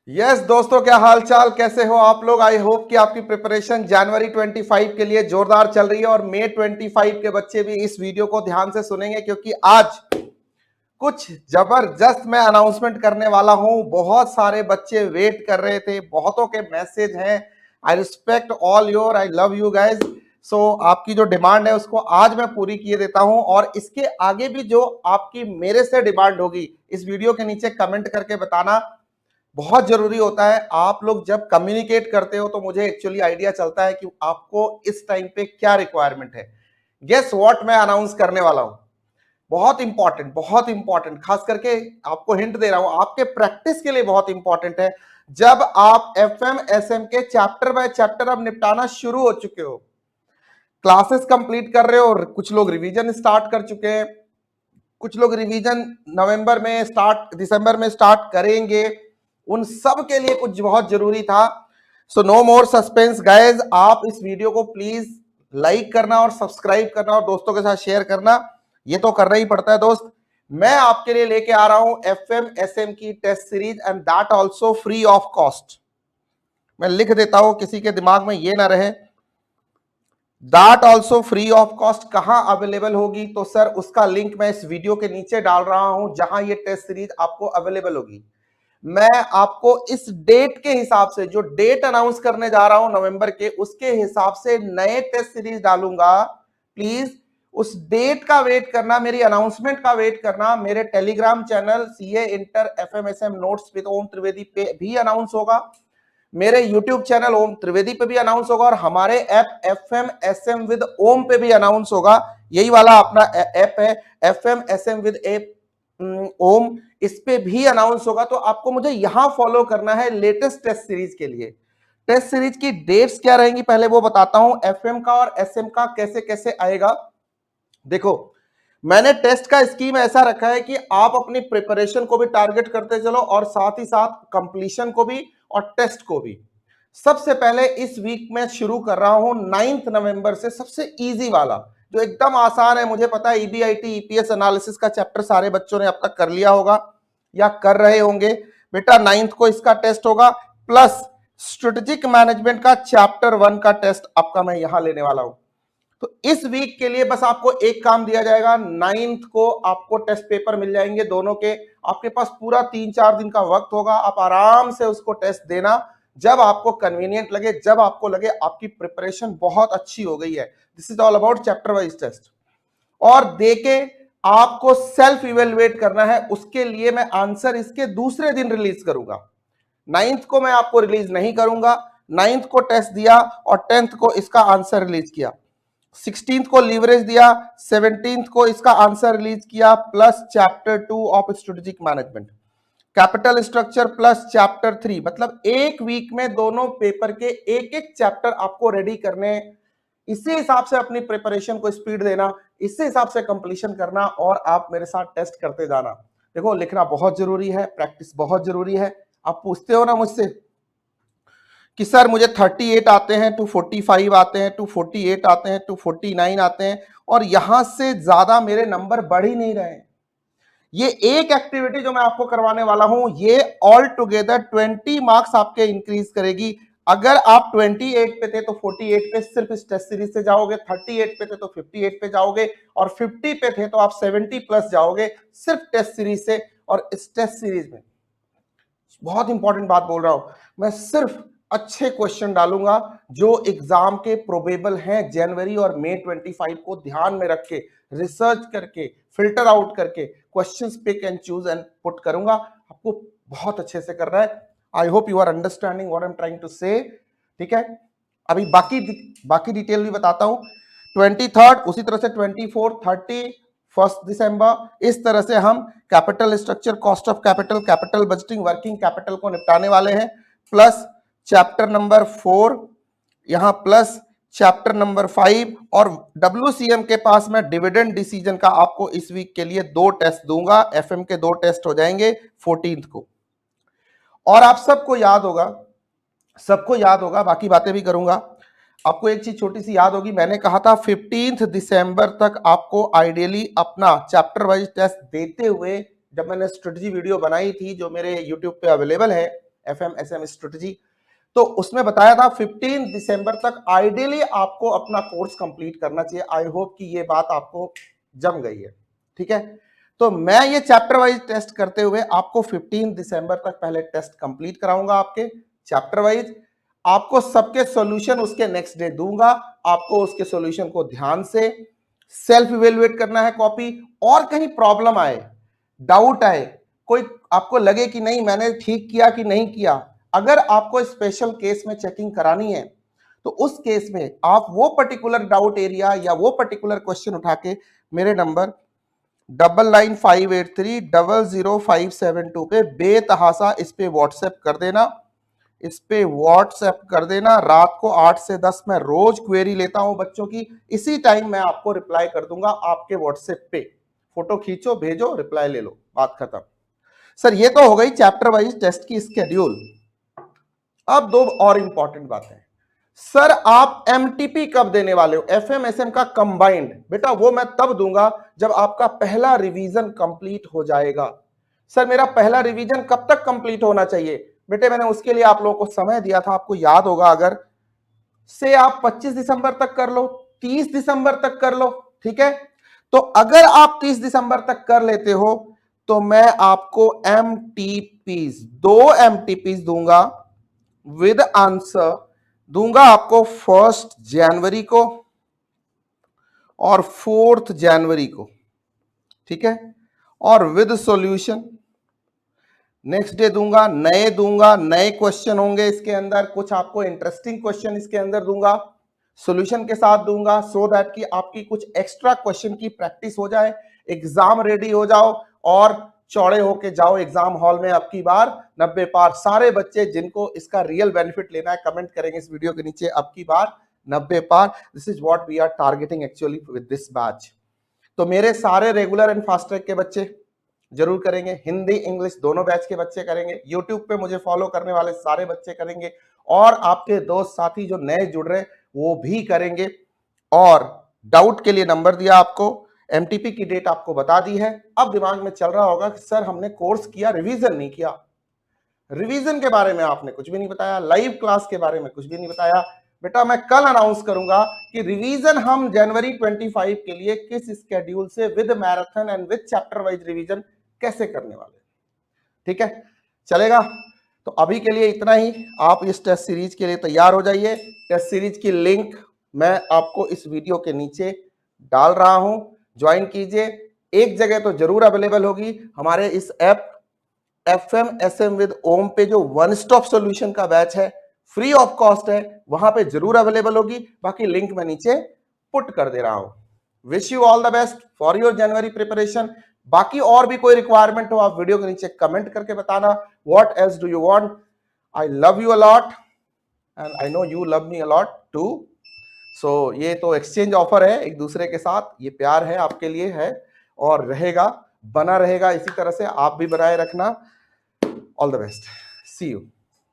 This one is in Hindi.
यस दोस्तों, क्या हाल चाल, कैसे हो आप लोग। आई होप कि आपकी प्रिपरेशन जनवरी 25 के लिए जोरदार चल रही है और मई 25 के बच्चे भी इस वीडियो को ध्यान से सुनेंगे, क्योंकि आज कुछ जबरदस्त मैं अनाउंसमेंट करने वाला हूं। बहुत सारे बच्चे वेट कर रहे थे, बहुतों के मैसेज हैं। I respect all your, I love you guys. So आपकी जो डिमांड है उसको आज मैं पूरी किए देता हूं, और इसके आगे भी जो आपकी मेरे से डिमांड होगी इस वीडियो के नीचे कमेंट करके बताना बहुत जरूरी होता है। आप लोग जब कम्युनिकेट करते हो तो मुझे एक्चुअली आइडिया चलता है कि आपको इस टाइम पे क्या रिक्वायरमेंट है। गेस व्हाट मैं अनाउंस करने वाला हूं, बहुत इंपॉर्टेंट, खास करके आपको हिंट दे रहा हूं, आपके प्रैक्टिस के लिए बहुत इंपॉर्टेंट है। जब आप एफएम एसएम के चैप्टर बाय चैप्टर अब निपटाना शुरू हो चुके हो, क्लासेस कंप्लीट कर रहे हो, और कुछ लोग रिवीजन स्टार्ट कर चुके हैं, कुछ लोग रिवीजन नवंबर में स्टार्ट, दिसंबर में स्टार्ट करेंगे, उन सब के लिए कुछ बहुत जरूरी था। सो नो मोर सस्पेंस गाइज, आप इस वीडियो को प्लीज लाइक करना और सब्सक्राइब करना और दोस्तों के साथ शेयर करना, ये तो करना ही पड़ता है दोस्त। मैं आपके लिए लेके आ रहा हूं एफएम एसएम की test series, and that also free of cost. मैं लिख देता हूं, किसी के दिमाग में ये ना रहे, that also free of cost. कहां अवेलेबल होगी, तो सर उसका लिंक मैं इस वीडियो के नीचे डाल रहा हूं, जहां ये टेस्ट सीरीज आपको अवेलेबल होगी। मैं आपको इस डेट के हिसाब से, जो डेट अनाउंस करने जा रहा हूं नवंबर के, उसके हिसाब से नए टेस्ट सीरीज डालूंगा। प्लीज उस डेट का वेट करना, मेरी अनाउंसमेंट का वेट करना। मेरे Telegram channel CA inter FMSM notes with Om Trivedi पे भी अनाउंस होगा, मेरे यूट्यूब चैनल ओम त्रिवेदी पे भी अनाउंस होगा, और हमारे ऐप एफएम एसएम विद ओम पे भी अनाउंस होगा। यही वाला अपना ऐप है एफएम एसएम विद ओम, इस पे भी अनाउंस होगा। तो आपको मुझे यहां फॉलो करना है लेटेस्ट टेस्ट सीरीज के लिए। टेस्ट सीरीज की डेट्स क्या रहेंगी पहले वो बताता हूं, एफएम का और एसएम का कैसे कैसे आएगा। देखो, मैंने टेस्ट का स्कीम ऐसा रखा है कि आप अपनी प्रिपरेशन को भी टारगेट करते चलो, और साथ ही साथ कंप्लीशन को भी और टेस्ट को भी। सबसे पहले इस वीक में शुरू कर रहा हूं 9 नवंबर से, सबसे इजी वाला जो एकदम आसान है। मुझे पता है ईबीआईटी ईपीएस एनालिसिस का चैप्टर सारे बच्चों ने अब तक कर लिया होगा या कर रहे होंगे। बेटा 9 को इसका टेस्ट होगा, प्लस स्ट्रेटेजिक मैनेजमेंट का चैप्टर 1 का टेस्ट आपका मैं यहां लेने वाला हूं। तो इस वीक के लिए बस आपको एक काम दिया जाएगा, 9 को आपको टेस्ट पेपर मिल जाएंगे दोनों के। आपके पास पूरा 3-4 दिन का वक्त होगा, आप आराम से उसको टेस्ट देना जब आपको कन्वीनियंट लगे, जब आपको लगे आपकी प्रिपरेशन बहुत अच्छी हो गई है। This is all about chapter wise test. और देके आपको सेल्फ इवेलुएट करना है, उसके लिए मैं आंसर इसके दूसरे दिन रिलीज करूंगा। 9 को मैं आपको रिलीज नहीं करूंगा। 9 को टेस्ट दिया और 10th को इसका आंसर रिलीज किया, 16th को लीवरेज दिया, 17th को इसका आंसर रिलीज किया, plus chapter 2 of strategic management, capital structure plus chapter 3। मतलब एक वीक में दोनों पेपर के एक एक चैप्टर आपको रेडी करने। इसी हिसाब से अपनी प्रिपरेशन को स्पीड देना, इसी हिसाब से कंप्लीशन करना, और आप मेरे साथ टेस्ट करते जाना। देखो, लिखना बहुत जरूरी है, प्रैक्टिस बहुत जरूरी है। आप पूछते हो ना मुझसे कि सर मुझे 38 आते हैं, 245 आते हैं, 248 आते हैं, 249 आते हैं, और यहां से ज्यादा मेरे नंबर बढ़ ही नहीं रहे। ये एक एक्टिविटी जो मैं आपको करवाने वाला हूं, ये ऑल टुगेदर 20 मार्क्स आपके इंक्रीज करेगी। अगर आप 28 पे थे तो 48 पे सिर्फ इस टेस्ट सीरीज से जाओगे, 38 पे थे तो 58 पे जाओगे, और 50 पे थे तो आप 70 प्लस जाओगे सिर्फ टेस्ट सीरीज से। और इस टेस्ट सीरीज में बहुत इंपॉर्टेंट बात बोल रहा हूं, मैं सिर्फ अच्छे क्वेश्चन डालूंगा जो एग्जाम के प्रोबेबल हैं जनवरी और मई 25 को ध्यान में रख के, रिसर्च करके, फिल्टर आउट करके questions pick and choose and put करूंगा। आपको बहुत अच्छे से करना है। I hope you are understanding what I am trying to say. ठीक है, अभी बाकी डिटेल भी बताता हूं। 23rd, उसी तरह से 24, 30, 1 दिसंबर, इस तरह से हम capital structure, cost of capital, capital budgeting, working capital को निपटाने वाले हैं। प्लस चैप्टर नंबर 4 यहां, प्लस चैप्टर नंबर 5, और WCM के पास मैं डिविडेंड डिसीजन का आपको इस वीक के लिए 2 टेस्ट दूंगा। एफएम के 2 टेस्ट हो जाएंगे 14th को। और आप सबको याद होगा, बाकी बातें भी करूंगा। आपको एक चीज छोटी सी याद होगी, मैंने कहा था 15 दिसंबर तक आपको आइडियली अपना चैप्टर वाइज टेस्ट देते हुए, जब मैंने स्ट्रेटजी वीडियो बनाई थी जो मेरे यूट्यूब पे अवेलेबल है, FMSM स्ट्रेटजी। तो उसमें बताया था 15 दिसंबर तक आइडियली आपको अपना कोर्स कंप्लीट करना चाहिए। आई होप कि ये बात आपको जम गई है, ठीक है। तो मैं ये चैप्टर वाइज टेस्ट करते हुए आपको 15 दिसंबर तक पहले टेस्ट कंप्लीट कराऊंगा, आपके चैप्टर वाइज आपको सबके सॉल्यूशन उसके नेक्स्ट डे दूंगा। आपको उसके सॉल्यूशन को ध्यान से सेल्फ इवेलुएट करना है कॉपी, और कहीं प्रॉब्लम आए, डाउट आए, कोई आपको लगे कि नहीं मैंने ठीक किया कि नहीं किया, अगर आपको स्पेशल केस में चेकिंग करानी है तो उस केस में आप वो पर्टिकुलर डाउट एरिया या वो पर्टिकुलर क्वेश्चन उठा के मेरे नंबर 9958300572 पे बेतहासा इस पे व्हाट्सएप कर देना। इस पे व्हाट्सएप कर देना। रात को 8 से 10 मैं रोज क्वेरी लेता हूं बच्चों की, इसी टाइम मैं आपको रिप्लाई कर दूंगा आपके व्हाट्सएप पे। फोटो खींचो, भेजो, रिप्लाई ले लो, बात खत्म। सर ये तो हो गई चैप्टर वाइज टेस्ट की स्केड्यूल। अब दो और इंपॉर्टेंट बातें। सर आप एमटीपी कब देने वाले हो? एफएमएसएम का कंबाइंड, बेटा वो मैं तब दूंगा जब आपका पहला रिवीजन कंप्लीट हो जाएगा। सर मेरा पहला रिवीजन कब तक कंप्लीट होना चाहिए? बेटे मैंने उसके लिए आप लोगों को समय दिया था, आपको याद होगा, अगर से आप 25 दिसंबर तक कर लो, 30 दिसंबर तक कर लो, ठीक है। तो अगर आप 30 दिसंबर तक कर लेते हो तो मैं आपको एमटीपीज, 2 एमटीपीज दूंगा विद आंसर, दूंगा आपको 1 जनवरी को और 4 जनवरी को, ठीक है, और विद सॉल्यूशन नेक्स्ट डे दूंगा। नए क्वेश्चन होंगे इसके अंदर, कुछ आपको इंटरेस्टिंग क्वेश्चन इसके अंदर दूंगा, सॉल्यूशन के साथ दूंगा, सो दैट कि आपकी कुछ एक्स्ट्रा क्वेश्चन की प्रैक्टिस हो जाए, एग्जाम रेडी हो जाओ और चौड़े होके जाओ एग्जाम हॉल में। अब की बार 90 पार। सारे बच्चे जिनको इसका रियल बेनिफिट लेना है कमेंट करेंगे इस वीडियो के नीचे, अब की बार 90 पार। This is what we are targeting actually with this batch. तो मेरे सारे रेगुलर एंड फास्ट ट्रैक के बच्चे जरूर करेंगे, हिंदी इंग्लिश दोनों बैच के बच्चे करेंगे, यूट्यूब पे मुझे फॉलो करने वाले सारे बच्चे करेंगे, और आपके दोस्त साथी जो नए जुड़ रहे वो भी करेंगे। और डाउट के लिए नंबर दिया आपको, एमटीपी की डेट आपको बता दी है। अब दिमाग में चल रहा होगा कि सर हमने कोर्स किया, रिवीजन नहीं किया। रिवीजन के बारे में आपने कुछ भी नहीं बताया, लाइव क्लास के बारे में कुछ भी नहीं बताया। बेटा मैं कल अनाउंस करूंगा कि रिवीजन हम जनवरी 25 के लिए किस स्केड्यूल से with marathon and with chapter wise revision कैसे करने वाले, ठीक है, चलेगा। तो अभी के लिए इतना ही। आप इस टेस्ट सीरीज के लिए तैयार हो जाइए। टेस्ट सीरीज की लिंक मैं आपको इस वीडियो के नीचे डाल रहा हूं, ज्वाइन कीजिए। एक जगह तो जरूर अवेलेबल होगी, हमारे इस ऐप FMSM विद ओम पे जो वन स्टॉप सॉल्यूशन का बैच है, फ्री ऑफ कॉस्ट है, वहां पे जरूर अवेलेबल होगी। बाकी लिंक मैं नीचे पुट कर दे रहा हूं। Wish you all the best for your January preparation. बाकी और भी कोई रिक्वायरमेंट हो आप वीडियो के नीचे कमेंट करके बताना। What else do you want? I love you a lot and I know you love me a lot too. So ये तो एक्सचेंज ऑफर है एक दूसरे के साथ, ये प्यार है आपके लिए है और रहेगा, बना रहेगा इसी तरह से, आप भी बनाए रखना। All the best, see you.